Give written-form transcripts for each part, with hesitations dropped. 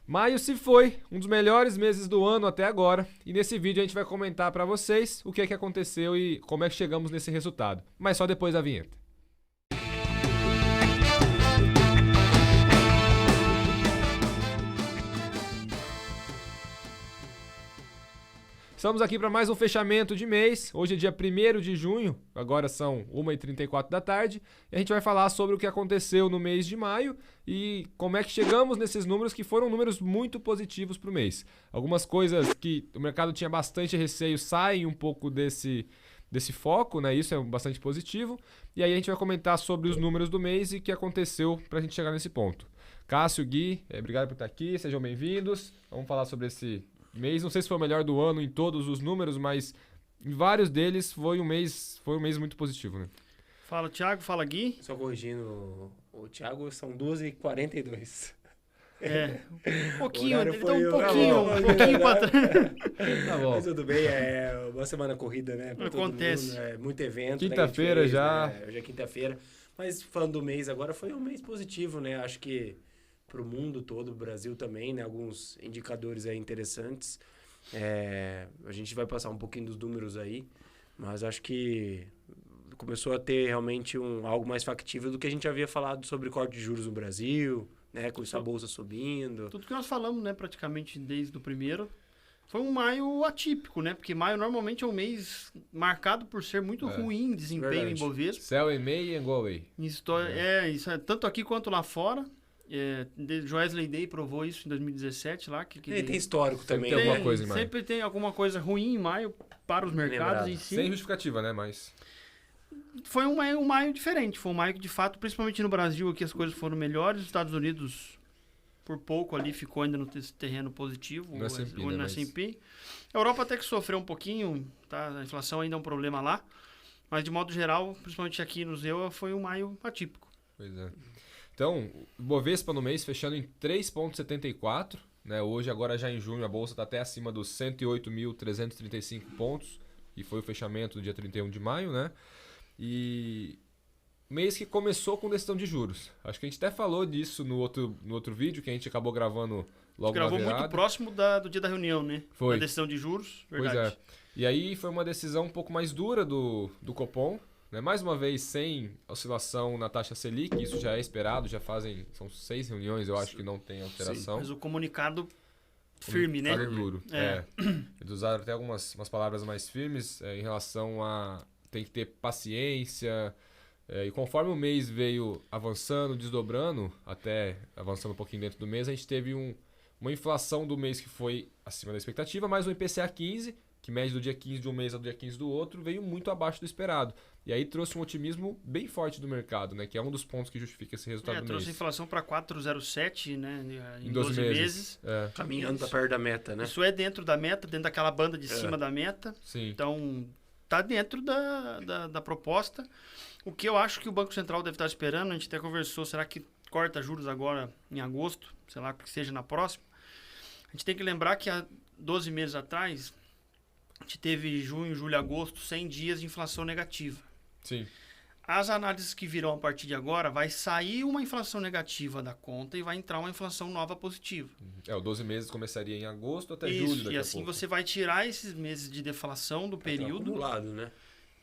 Maio se foi, um dos melhores meses do ano até agora, e nesse vídeo a gente vai comentar para vocês o que é que aconteceu e como é que chegamos nesse resultado, mas só depois da vinheta. Estamos aqui para mais um fechamento de mês. Hoje é dia 1º de junho, agora são 1h34 da tarde, e a gente vai falar sobre o que aconteceu no mês de maio e como é que chegamos nesses números que foram números muito positivos para o mês. Algumas coisas que o mercado tinha bastante receio saem um pouco desse foco, né? Isso é bastante positivo. E aí a gente vai comentar sobre os números do mês e o que aconteceu para a gente chegar nesse ponto. Cássio, Gui, obrigado por estar aqui, sejam bem-vindos. Vamos falar sobre esse mês, não sei se foi o melhor do ano em todos os números, mas em vários deles foi um mês muito positivo, né? Fala, Thiago. Fala, Gui. Só corrigindo o Thiago, são 12h42. Um pouquinho, ele tá um pouquinho pra trás. Tá bom. Mas tudo bem, é uma semana corrida, né? Pra Acontece. Todo mundo, muito evento. Quinta-feira né, já. Né? Hoje é quinta-feira. Mas falando do mês agora, foi um mês positivo, né? Acho que para o mundo todo, o Brasil também, né? Alguns indicadores aí interessantes. A gente vai passar um pouquinho dos números aí, mas acho que começou a ter realmente algo mais factível do que a gente havia falado sobre corte de juros no Brasil, né? Com essa bolsa subindo. Tudo que nós falamos, né? Praticamente desde o primeiro. Foi um maio atípico, né? Porque maio normalmente é um mês marcado por ser muito ruim em desempenho em Bovespa. Sell in May and go away. Isso é tanto aqui quanto lá fora. Joesley Day provou isso em 2017 lá. Tem histórico também. Tem alguma coisa em maio. Sempre tem alguma coisa ruim em maio para os mercados em si. Sem justificativa, né? Mas foi um maio diferente. Foi um maio que, de fato, principalmente no Brasil, aqui as coisas foram melhores. Os Estados Unidos, por pouco ali, ficou ainda no terreno positivo. No S&P, no né, S&P. A Europa até que sofreu um pouquinho, tá? A inflação ainda é um problema lá. Mas, de modo geral, principalmente aqui no ZEUA, foi um maio atípico. Pois é. Então, o Bovespa no mês fechando em 3,74, né? Hoje, agora já em junho, a bolsa está até acima dos 108.335 pontos, e foi o fechamento do dia 31 de maio, né? E mês que começou com decisão de juros. Acho que a gente até falou disso no outro vídeo, que a gente acabou gravando logo na virada. Gravou muito próximo do dia da reunião, né? Foi. Da decisão de juros, verdade. Pois é. E aí foi uma decisão um pouco mais dura do Copom, né? Mais uma vez sem oscilação na taxa Selic, isso já é esperado, são 6 reuniões, eu acho que não tem alteração. Sim, mas o comunicado firme, né? Duro. Eles usaram até umas palavras mais firmes em relação a tem que ter paciência. E conforme o mês veio avançando, desdobrando, até avançando um pouquinho dentro do mês, a gente teve uma inflação do mês que foi acima da expectativa, mas o IPCA 15, que mede do dia 15 de um mês ao dia 15 do outro, veio muito abaixo do esperado. E aí trouxe um otimismo bem forte do mercado, né? Que é um dos pontos que justifica esse resultado do mês. Trouxe a inflação para 4,07, né? Em 12 meses. Caminhando para perto da meta, né? Isso é dentro da meta, dentro daquela banda de cima da meta. Sim. Então, tá dentro da proposta. O que eu acho que o Banco Central deve estar esperando, a gente até conversou, será que corta juros agora em agosto? Sei lá, que seja na próxima. A gente tem que lembrar que há 12 meses atrás, a gente teve junho, julho, agosto, 100 dias de inflação negativa. Sim. As análises que virão a partir de agora, vai sair uma inflação negativa da conta e vai entrar uma inflação nova positiva. O 12 meses começaria em agosto até Isso, julho daqui e a assim pouco. você vai tirar esses meses de deflação do período Acumulado, né?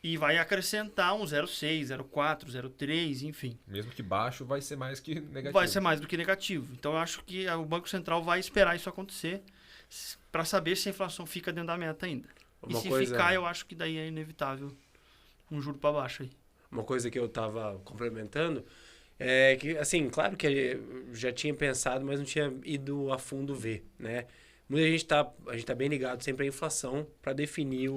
e vai acrescentar um 0,6, 0,4, 0,3, enfim. Mesmo que baixo, vai ser mais que negativo. Vai ser mais do que negativo. Então eu acho que o Banco Central vai esperar isso acontecer para saber se a inflação fica dentro da meta ainda. E se ficar, eu acho que daí é inevitável um juro para baixo aí. Uma coisa que eu estava complementando é que, assim, claro que eu já tinha pensado, mas não tinha ido a fundo ver, né? Muita gente a gente tá bem ligado sempre à inflação para definir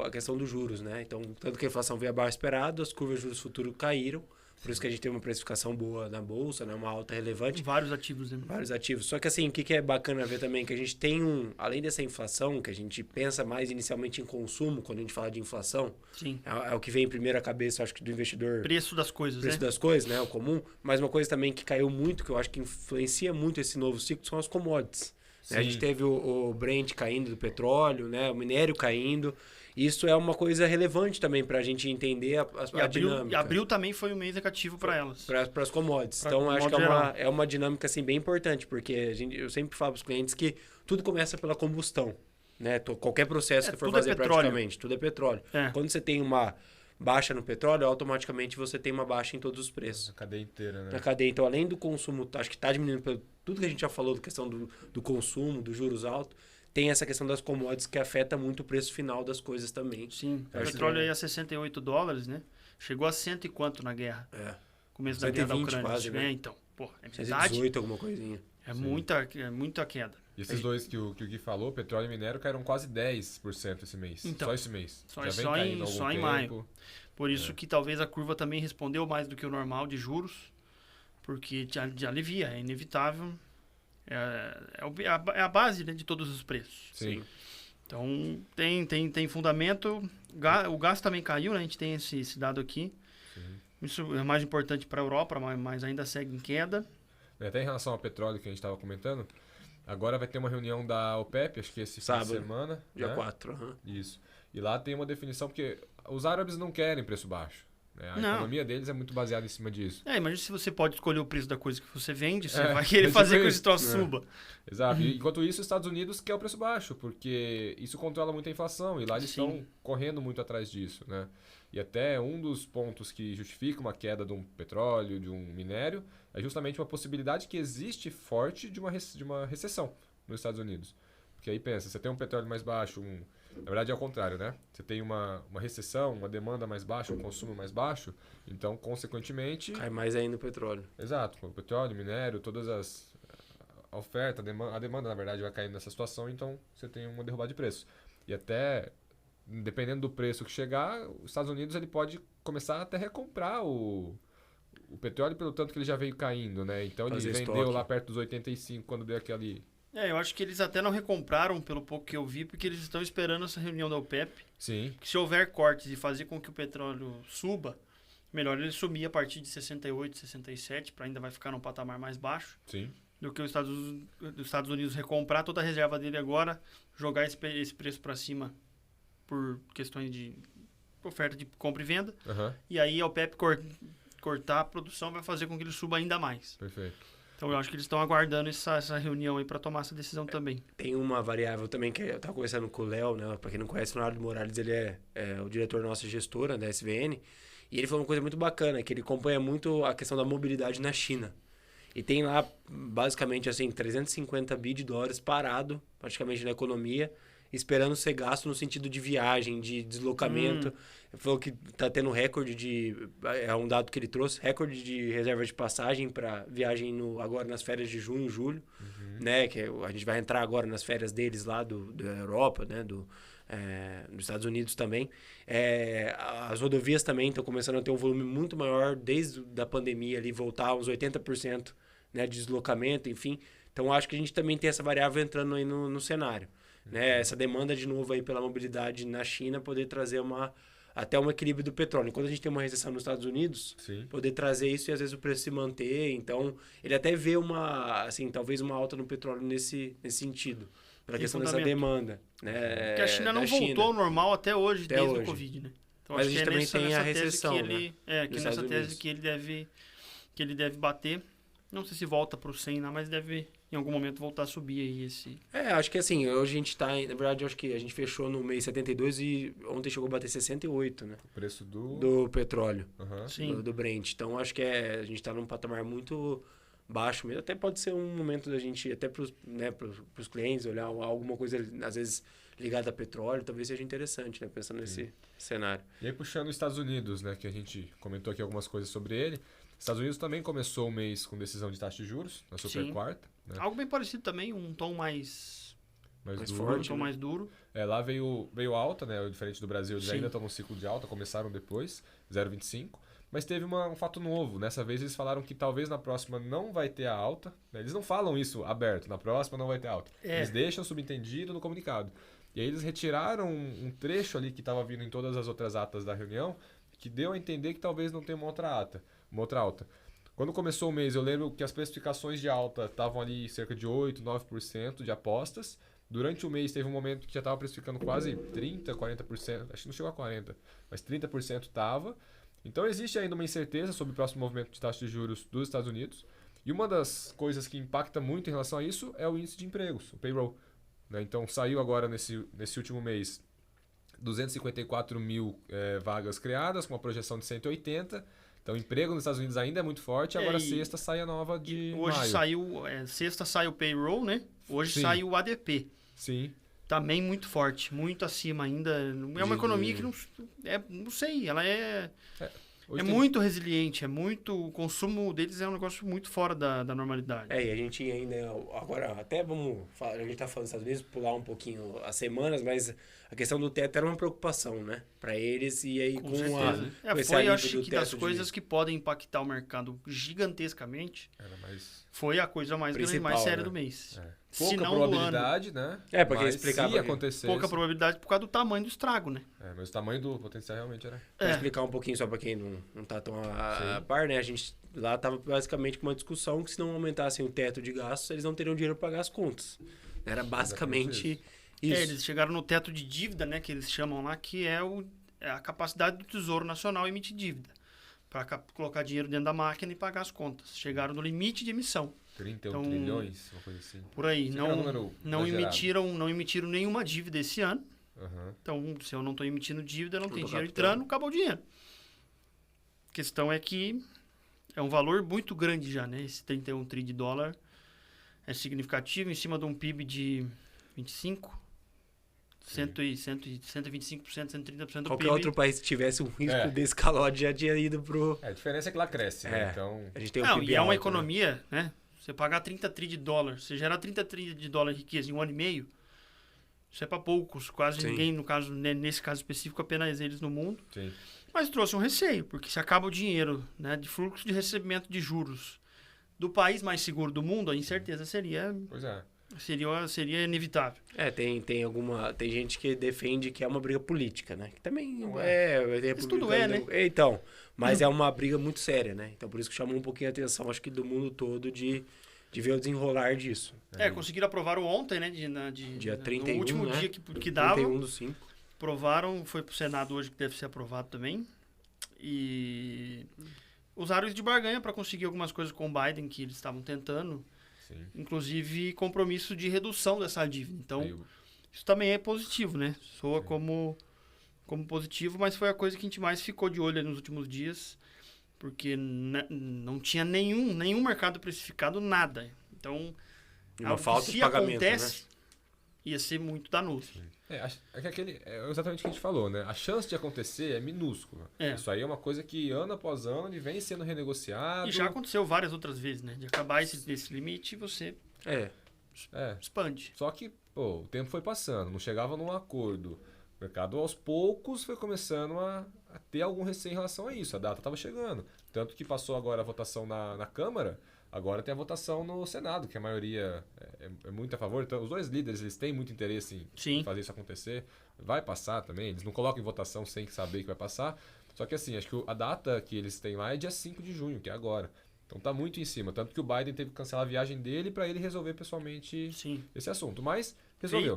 a questão dos juros, né? Então, tanto que a inflação veio abaixo esperado, as curvas de juros futuros caíram, por isso que a gente tem uma precificação boa na bolsa, né? Uma alta relevante. Vários ativos, né? Vários ativos. Só que assim, o que é bacana ver também, que a gente tem além dessa inflação, que a gente pensa mais inicialmente em consumo, quando a gente fala de inflação. Sim. É o que vem em primeira cabeça, acho que do investidor. Preço das coisas, Preço né? das coisas, né? O comum. Mas uma coisa também que caiu muito, que eu acho que influencia muito esse novo ciclo, são as commodities. Né? A gente teve o Brent caindo do petróleo, né? O minério caindo. Isso é uma coisa relevante também para a gente entender a dinâmica. E abril também foi um mês negativo para elas. Para as commodities. Pra Então, acho que geral. é uma dinâmica assim, bem importante, porque eu sempre falo para os clientes que tudo começa pela combustão. Né? Qualquer processo que for tudo é fazer petróleo. praticamente, tudo é petróleo. Quando você tem uma baixa no petróleo, automaticamente você tem uma baixa em todos os preços. A cadeia inteira, né? Na cadeia. Então, além do consumo, acho que está diminuindo pelo tudo que a gente já falou da questão do consumo, dos juros altos, tem essa questão das commodities que afeta muito o preço final das coisas também. Sim, o petróleo aí a $68, né? Chegou a cento e quanto na guerra? Começo da guerra da Ucrânia. Quase, né? Então, pô, é metade. 118, alguma coisinha. É muita queda. E esses dois que o Gui falou, petróleo e minério, caíram quase 10% esse mês. Então, só esse mês. Só Só em maio. Por isso que talvez a curva também respondeu mais do que o normal de juros, porque te alivia, é inevitável. É a base, né, de todos os preços. Sim. Então, tem fundamento. O gás também caiu, né? A gente tem esse dado aqui. Sim. Isso é mais importante para a Europa, mas ainda segue em queda. Até em relação ao petróleo que a gente estava comentando, agora vai ter uma reunião da OPEP, acho que esse Sábado, fim de semana. Dia né? 4. Isso. E lá tem uma definição, porque os árabes não querem preço baixo. Né? A economia deles é muito baseada em cima disso. Imagina se você pode escolher o preço da coisa que você vende, você vai tipo querer fazer com que isso. esse troço suba. Exato. E, enquanto isso, os Estados Unidos quer o preço baixo, porque isso controla muito a inflação. E lá eles estão correndo muito atrás disso, né? E até um dos pontos que justifica uma queda de um petróleo, de um minério, é justamente uma possibilidade que existe forte de uma recessão nos Estados Unidos. Porque aí pensa, você tem um petróleo mais baixo, na verdade é o contrário, né? Você tem uma recessão, uma demanda mais baixa, um consumo mais baixo, então, consequentemente... Cai mais ainda o petróleo. Exato, o petróleo, minério, todas a oferta, a demanda, na verdade, vai caindo nessa situação, então você tem uma derrubada de preço. E até, dependendo do preço que chegar, os Estados Unidos ele pode começar até a recomprar o petróleo pelo tanto que ele já veio caindo, né? Então ele vendeu lá perto dos 85 quando deu aquele... Eu acho que eles até não recompraram, pelo pouco que eu vi, porque eles estão esperando essa reunião da OPEP. Sim. Que se houver cortes e fazer com que o petróleo suba, melhor ele subir a partir de 68, 67, para ainda vai ficar num patamar mais baixo. Sim. Do que os Estados Unidos recomprar toda a reserva dele agora, jogar esse preço para cima por questões de oferta de compra e venda. E aí a OPEP cortar a produção vai fazer com que ele suba ainda mais. Perfeito. Então eu acho que eles estão aguardando essa reunião aí para tomar essa decisão também. Tem uma variável também que eu estava conversando com o Léo, né? Para quem não conhece, o Leonardo Morales, ele é o diretor da nossa gestora, da SVN, e ele falou uma coisa muito bacana, que ele acompanha muito a questão da mobilidade na China. E tem lá, basicamente, assim, 350 bi de dólares parado, praticamente na economia, esperando ser gasto no sentido de viagem, de deslocamento. Ele falou que está tendo recorde é um dado que ele trouxe, recorde de reserva de passagem para viagem agora nas férias de junho, julho, né? Que a gente vai entrar agora nas férias deles lá da Europa, né? Dos Estados Unidos também. As rodovias também estão começando a ter um volume muito maior desde a pandemia ali, voltar a uns 80%, né, de deslocamento, enfim. Então, acho que a gente também tem essa variável entrando aí no cenário. Né? Essa demanda de novo aí pela mobilidade na China poder trazer até um equilíbrio do petróleo. Enquanto a gente tem uma recessão nos Estados Unidos, poder trazer isso e às vezes o preço se manter. Então, ele até vê talvez uma alta no petróleo nesse sentido. Pela questão dessa demanda. Né? Porque a China não voltou ao normal até hoje, desde o Covid, né? Então, mas a gente também tem a recessão, nessa tese que ele deve bater. Não sei se volta para o 100, mas deve em algum momento voltar a subir aí esse... acho que assim, hoje a gente está... Na verdade, acho que a gente fechou no mês 72 e ontem chegou a bater 68, né? O preço do petróleo, Sim. do Brent. Então, acho que a gente está num patamar muito baixo mesmo. Até pode ser um momento da gente, até para os clientes, olhar alguma coisa, às vezes, ligada a petróleo, talvez seja interessante, né? Pensando nesse cenário. E aí, puxando os Estados Unidos, né? Que a gente comentou aqui algumas coisas sobre ele. Estados Unidos também começou o mês com decisão de taxa de juros, na super quarta. Né? Algo bem parecido também, um tom mais duro, forte, um tom mais duro. Lá veio alta, né? Diferente do Brasil, eles ainda estão no ciclo de alta, começaram depois, 0,25. Mas teve um fato novo. Dessa vez eles falaram que talvez na próxima não vai ter a alta. Né? Eles não falam isso aberto, na próxima não vai ter alta. Eles deixam subentendido no comunicado. E aí eles retiraram um trecho ali que estava vindo em todas as outras atas da reunião, que deu a entender que talvez não tenha uma outra alta. Quando começou o mês, eu lembro que as precificações de alta estavam ali cerca de 8, 9% de apostas. Durante o mês teve um momento que já estava precificando quase 30, 40%. Acho que não chegou a 40%, mas 30% estava. Então existe ainda uma incerteza sobre o próximo movimento de taxa de juros dos Estados Unidos. E uma das coisas que impacta muito em relação a isso é o índice de empregos, o payroll. Né? Então saiu agora nesse último mês 254 mil vagas criadas, com uma projeção de 180. Então o emprego nos Estados Unidos ainda é muito forte, agora sexta sai a nova de hoje maio. Saiu, sexta sai o payroll, né? Hoje Sim. sai o ADP. Sim. Também muito forte, muito acima ainda. É uma economia que não sei, ela é muito resiliente, o consumo deles é um negócio muito fora da normalidade. E a gente ainda, agora até vamos falar, a gente tá falando dos Estados Unidos, pular um pouquinho as semanas, mas a questão do teto era uma preocupação, né? Para eles, e aí com certeza. esse foi, alívio acho do que teto das coisas que podem impactar o mercado gigantescamente, foi a coisa mais grande, mais séria, né, do mês. Pouca probabilidade, né? Porque explicava se acontecesse. Pouca probabilidade por causa do tamanho do estrago, né? Mas o tamanho do potencial realmente era... Pra explicar um pouquinho só para quem não tá tão a par, né? A gente lá tava basicamente com uma discussão que se não aumentassem o teto de gastos, eles não teriam dinheiro para pagar as contas. Era basicamente isso. Eles chegaram no teto de dívida, né? Que eles chamam lá, que é a capacidade do Tesouro Nacional emitir dívida. Para colocar dinheiro dentro da máquina e pagar as contas. Chegaram no limite de emissão. 31 trilhões, uma coisa assim. Por aí. Não emitiram nenhuma dívida esse ano. Uhum. Então, se eu não estou emitindo dívida, não tem dinheiro entrando, acabou o dinheiro. A questão é que é um valor muito grande já, né? Esse 31 tri de dólar é significativo em cima de um PIB de 25%. 125%, 130% do PIB. Qualquer outro país que tivesse um risco desse calote já tinha ido pro... A diferença é que lá cresce, né? Então... A gente tem um PIB e é uma alto, economia, né? Você pagar 30 tri de dólar, você gerar 30 tri de dólar de riqueza em um ano e meio, isso é para poucos, quase ninguém, no caso, nesse caso específico, apenas eles no mundo. Sim. Mas trouxe um receio, porque se acaba o dinheiro, né, de fluxo de recebimento de juros do país mais seguro do mundo, a incerteza seria... Pois é. Seria inevitável. Tem gente que defende que é uma briga política, né? Que também Isso tudo né? Então, mas é uma briga muito séria, né? Então por isso que chamou um pouquinho a atenção, acho que do mundo todo, de ver o desenrolar disso. Conseguiram aprovar ontem, né? Dia 31, no último né? dia que dava. 31/5. Aprovaram, foi pro Senado hoje que deve ser aprovado também. E usaram isso de barganha para conseguir algumas coisas com o Biden que eles estavam tentando. Sim. Inclusive compromisso de redução dessa dívida. Então, isso também é positivo, né? Soa como positivo, mas foi a coisa que a gente mais ficou de olho nos últimos dias, porque não tinha nenhum mercado precificado, nada. Então, uma falta de pagamento, acontece, né? Ia ser muito danoso. É exatamente o que a gente falou, né? A chance de acontecer é minúscula. Isso aí é uma coisa que ano após ano ele vem sendo renegociado. E já aconteceu várias outras vezes, né? De acabar esse limite, você expande. Só que, o tempo foi passando, não chegava num acordo. O mercado, aos poucos, foi começando a ter algum receio em relação a isso. A data estava chegando. Tanto que passou agora a votação na Câmara, agora tem a votação no Senado, que a maioria é muito a favor. Então, os dois líderes eles têm muito interesse em fazer isso acontecer. Vai passar também, eles não colocam em votação sem saber que vai passar. Só que assim, acho que a data que eles têm lá é dia 5 de junho, que é agora. Então tá muito em cima. Tanto que o Biden teve que cancelar a viagem dele para ele resolver pessoalmente esse assunto. Mas resolveu.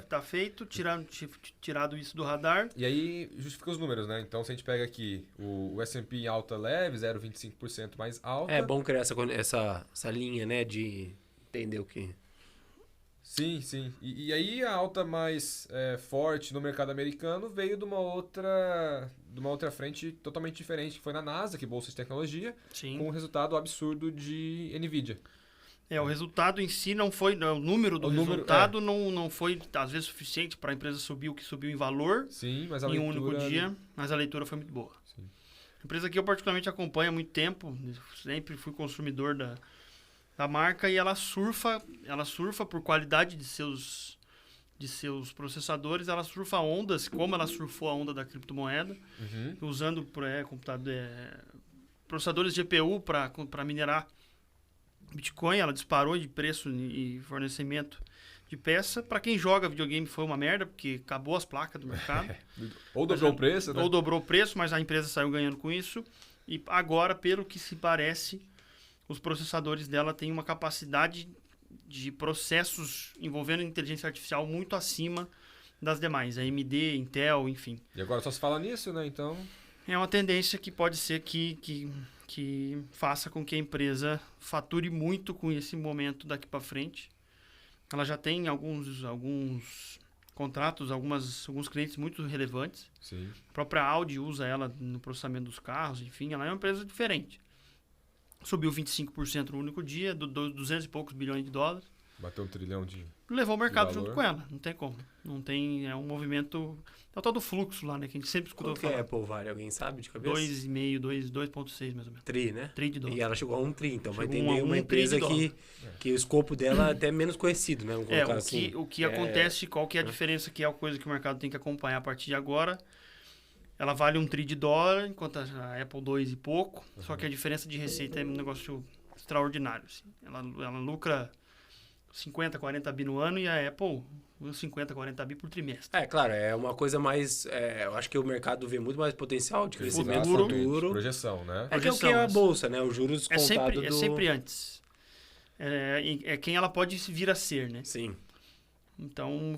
Tá feito, tirado isso do radar. E aí justifica os números, né? Então se a gente pega aqui o S&P em alta leve, 0,25% mais alta. É bom criar essa linha, né? De entender o que... Sim. E aí a alta mais forte no mercado americano veio de uma outra frente totalmente diferente, que foi na Nasdaq, Bolsa de Tecnologia, com um resultado absurdo de NVIDIA. O resultado em si não foi... O número do resultado não foi, às vezes, suficiente para a empresa subir o que subiu em valor mas em um único dia, mas a leitura foi muito boa. Sim. A empresa que eu particularmente acompanho há muito tempo, sempre fui consumidor da marca, e ela surfa por qualidade de seus processadores, ela surfa ondas, como ela surfou a onda da criptomoeda, usando processadores GPU para minerar Bitcoin. Ela disparou de preço e fornecimento de peça. Para quem joga videogame foi uma merda, porque acabou as placas do mercado. Ou dobrou o preço, né? Ou dobrou o preço, mas a empresa saiu ganhando com isso. E agora, pelo que se parece, os processadores dela têm uma capacidade de processos envolvendo inteligência artificial muito acima das demais. A AMD, Intel, enfim. E agora só se fala nisso, né? Então... É uma tendência que pode ser que faça com que a empresa fature muito com esse momento daqui para frente. Ela já tem alguns contratos, alguns clientes muito relevantes. Sim. A própria Audi usa ela no processamento dos carros, enfim, ela é uma empresa diferente. Subiu 25% no único dia, 200 e poucos bilhões de dólares. Bateu 1 trilhão de... Levou o mercado valor. junto com ela, não tem como. Não tem, é um movimento... É o tal do fluxo lá, né? Que a gente sempre escutou Quanto que a falar. Apple vale? Alguém sabe de cabeça? 2,5, 2,6 mais ou menos. Tri, né? Tri de dólar. E ela chegou a 1 tri, então vai Chegou entender a uma 1 tri de empresa dólar. que o escopo dela é até menos conhecido, né? Vamos colocar assim. O que acontece, qual que é a diferença, que é a coisa que o mercado tem que acompanhar a partir de agora. Ela vale 1 tri de dólar, enquanto a Apple 2 e pouco. Só que a diferença de receita é um negócio extraordinário. Assim. Ela lucra 50, 40 bi no ano e a Apple 50, 40 bi por trimestre. É, claro, é uma coisa mais... eu acho que o mercado vê muito mais potencial de crescimento Exatamente. futuro. Projeção, né? É que é o que é a bolsa, né? Os juros É contados do... sempre antes. É quem ela pode vir a ser, né? Sim. Então,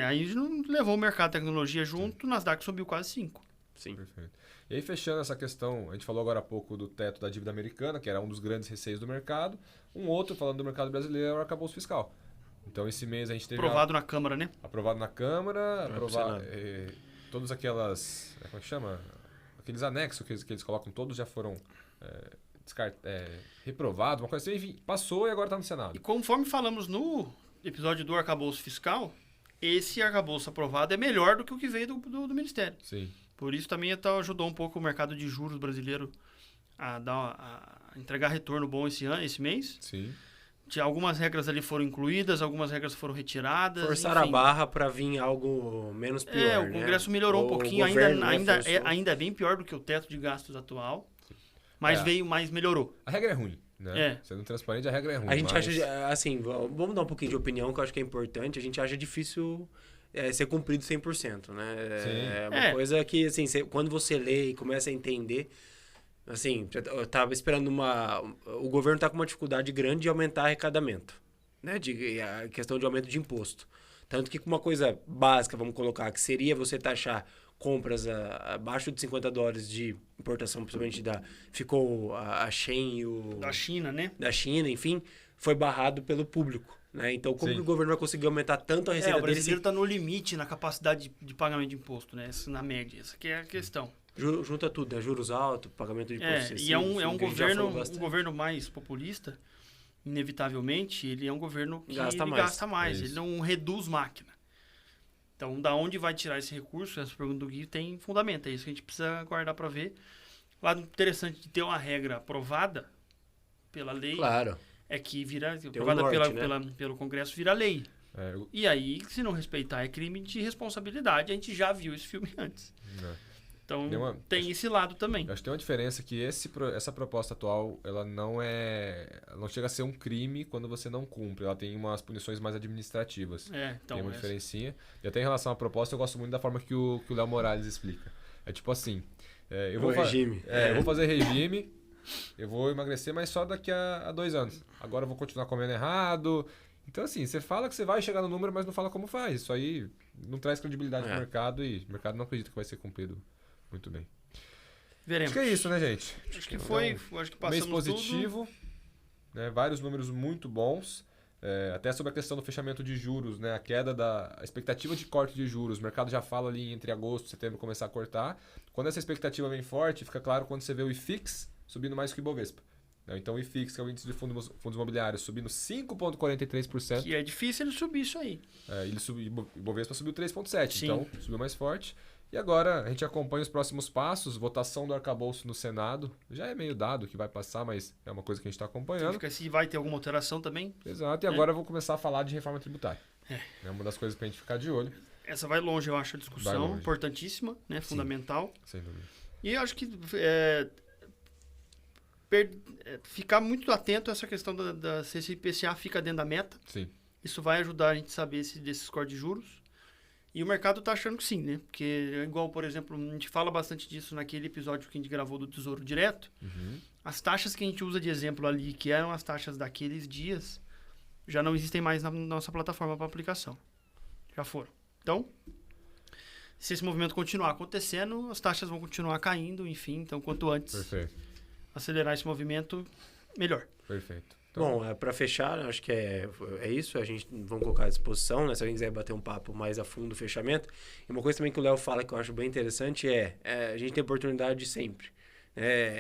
aí não levou o mercado de tecnologia junto, o Nasdaq subiu quase 5. Sim. Perfeito. E aí, fechando essa questão, a gente falou agora há pouco do teto da dívida americana, que era um dos grandes receios do mercado. Um outro, falando do mercado brasileiro, é o arcabouço fiscal. Então, esse mês a gente teve... Aprovado na Câmara, né? Aprovado na Câmara, Vai aprovado... pro todas aquelas... Como é que chama? Aqueles anexos que eles colocam, todos já foram reprovados, uma coisa assim. Enfim, passou e agora está no Senado. E conforme falamos no episódio do arcabouço fiscal, esse arcabouço aprovado é melhor do que o que veio do Ministério. Sim. Por isso também ajudou um pouco o mercado de juros brasileiro a entregar retorno bom esse mês. Sim. Algumas regras ali foram incluídas, algumas regras foram retiradas. Forçar enfim. a barra para vir algo menos pior, O Congresso melhorou um O pouquinho, governo, ainda é bem pior do que o teto de gastos atual, mas melhorou. A regra é ruim, né? É. Sendo transparente, a regra é ruim. A gente mas... acha, assim, vamos dar um pouquinho de opinião, que eu acho que é importante. A gente acha difícil ser cumprido 100%, né? Sim. É uma coisa que, assim, quando você lê e começa a entender... Assim, eu tava esperando o governo tá com uma dificuldade grande de aumentar arrecadamento, né? A questão de aumento de imposto. Tanto que com uma coisa básica, vamos colocar, que seria você taxar compras abaixo de $50 de importação, principalmente ficou a Shein e o... Da China, né? Da China, enfim, foi barrado pelo público, né? Então, como que o governo vai conseguir aumentar tanto a receita O dele? brasileiro está no limite na capacidade de pagamento de imposto, né? Na média. Essa que é a questão. Junta tudo, né? Juros altos, pagamento de imposto E é um governo mais populista, inevitavelmente, ele é um governo que gasta mais. É ele não reduz máquina. Então, da onde vai tirar esse recurso? Essa pergunta do Gui tem fundamento. É isso que a gente precisa aguardar para ver. O lado interessante de ter uma regra aprovada pela lei é que aprovada pelo Congresso vira lei. E aí, se não respeitar, é crime de responsabilidade. A gente já viu esse filme antes. Então, tem esse lado também. Acho que tem uma diferença que essa proposta atual, ela não chega a ser um crime quando você não cumpre. Ela tem umas punições mais administrativas. Então tem uma diferencinha. E até em relação à proposta, eu gosto muito da forma que o Léo Morales explica. É tipo assim... eu vou fazer regime, eu vou emagrecer, mas só daqui a 2 anos. Agora eu vou continuar comendo errado. Então, assim, você fala que você vai chegar no número, mas não fala como faz. Isso aí não traz credibilidade pro mercado e o mercado não acredita que vai ser cumprido. Muito bem. Veremos. Acho que é isso, né, gente? Acho que passamos mês positivo, né, vários números muito bons. Até sobre a questão do fechamento de juros, né, a queda a expectativa de corte de juros. O mercado já fala ali entre agosto e setembro começar a cortar. Quando essa expectativa vem forte, fica claro quando você vê o IFIX subindo mais que o Ibovespa. Então o IFIX, que é o índice de fundos imobiliários, subindo 5,43%. Que é difícil ele subir isso aí. O Ibovespa subiu 3,7%, então subiu mais forte. E agora a gente acompanha os próximos passos, votação do arcabouço no Senado. Já é meio dado que vai passar, mas é uma coisa que a gente está acompanhando. Se vai ter alguma alteração também. Exato, e agora eu vou começar a falar de reforma tributária. É uma das coisas para a gente ficar de olho. Essa vai longe, eu acho, a discussão. Importantíssima, né? Fundamental. Sem dúvida. E eu acho que ficar muito atento a essa questão se esse IPCA fica dentro da meta. Sim. Isso vai ajudar a gente a saber se desse score de juros. E o mercado tá achando que sim, né? Porque é igual, por exemplo, a gente fala bastante disso naquele episódio que a gente gravou do Tesouro Direto. As taxas que a gente usa de exemplo ali, que eram as taxas daqueles dias, já não existem mais na nossa plataforma para aplicação. Já foram. Então, se esse movimento continuar acontecendo, as taxas vão continuar caindo, enfim. Então, quanto antes acelerar esse movimento, melhor. Perfeito. Então, bom, para fechar, acho que é isso. A gente vamos colocar à disposição, né? Se alguém quiser bater um papo mais a fundo do fechamento. E uma coisa também que o Léo fala que eu acho bem interessante a gente tem oportunidade de sempre.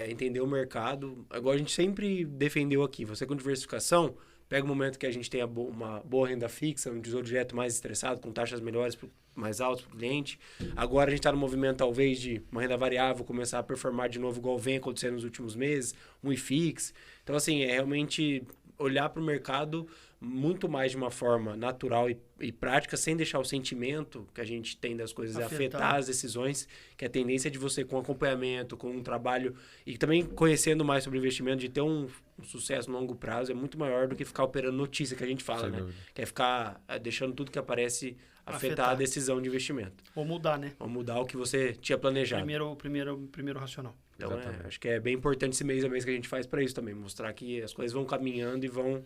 Entender o mercado. Agora, a gente sempre defendeu aqui. Você com diversificação, pega o momento que a gente tem uma boa renda fixa, um tesouro direto mais estressado, com taxas melhores, mais altas para o cliente. Agora a gente está no movimento, talvez, de uma renda variável começar a performar de novo, igual vem acontecendo nos últimos meses, um IFIX. Então, assim, é realmente olhar para o mercado muito mais de uma forma natural e prática, sem deixar o sentimento que a gente tem das coisas afetar as decisões, que a tendência de você, com acompanhamento, com um trabalho e também conhecendo mais sobre investimento, de ter um sucesso no longo prazo, é muito maior do que ficar operando notícia, que a gente fala, né? Que é ficar deixando tudo que aparece afetar a decisão de investimento. Ou mudar, né? Ou mudar o que você tinha planejado. Primeiro racional. Então, acho que é bem importante esse mês a mês que a gente faz para isso também, mostrar que as coisas vão caminhando e vão...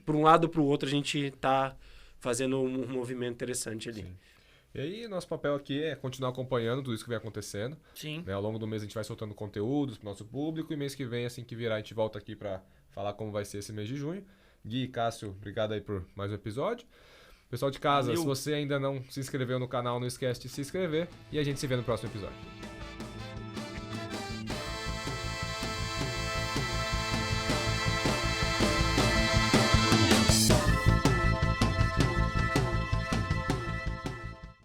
por um lado ou para o outro, a gente está fazendo um movimento interessante ali. Sim. E aí, nosso papel aqui é continuar acompanhando tudo isso que vem acontecendo. Sim. Ao longo do mês a gente vai soltando conteúdos para o nosso público e mês que vem, assim que virar, a gente volta aqui para falar como vai ser esse mês de junho. Gui e Cássio, obrigado aí por mais um episódio. Pessoal de casa, se você ainda não se inscreveu no canal, não esquece de se inscrever e a gente se vê no próximo episódio.